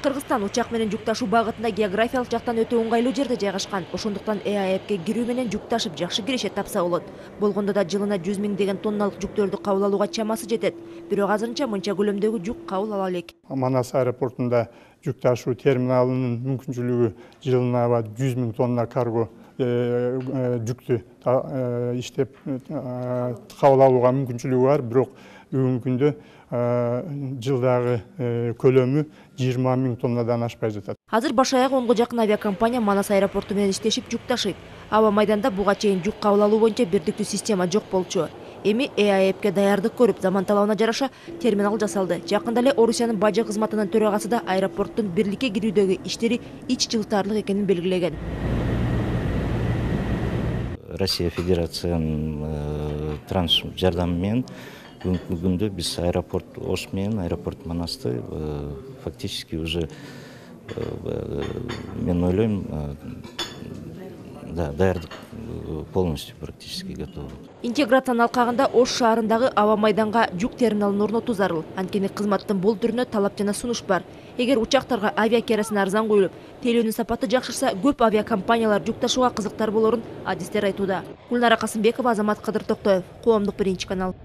Кыргызстан учак менен жүк ташуу багытында географиялык жактан өтө ыңгайлуу жерде жайгашкан. Ошондуктан ЭАЭПке кирүү менен жүк ташып жакшы киреше тапса болот. Болгондо да жылына 100 миңдеген тонналык жүктөрдү кабыл алууга чамасы жетет. Бирок азырынча мынча көлөмдөгү жүк кабыл ала элек. Манас аэропортунда жүк ташуу терминалынын мүмкүнчүлүгү жылына 100 миң тонна карго жүктү иштеп кабыл алууга мүмкүнчүлүгү бар. Бирок бүгүнкү күндө жылдагы көлөмү 20 миң тоннадан ашпай жатат. Азыр баш аягы 10го жакын авиакомпания Манас аэропорту менен иштешип жүк ташыйт. Аба майданда буга чейин жүк кабыл алуу боюнча бирдиктүү система жок болчу. Эми ЭАЭПке даярдык көрүп, заман талабына жараша терминал жасалды. Жакында эле Орусиянын бажы кызматынын төрагасы да аэропорттун бирликке кирүүдөгү иштери ич жылтаарлык экенин белгилеген. Россия Федерациянын транспорт жардамы менен бүгүнкү күндө биз аэропорт Ош менен аэропорт Манасты фактически уже мен ойлойм даярдык полностью практически готов. Интеграциянын алкагында Ош шаарындагы аба майданга жүк терминалын орнотуу зарыл. Анткени кызматтын бул түрүнө талап жана сунуш бар. Эгер учактарга авиа керосин арзан коюлуп, тейлөөнүн сапаты жакшырса, көп авиакомпаниялар жүк ташууга кызыктар болорун адистер айтууда. Гүлнара Касымбекова, Азамат Кадыр Токтоев, Коомдук биринчи канал.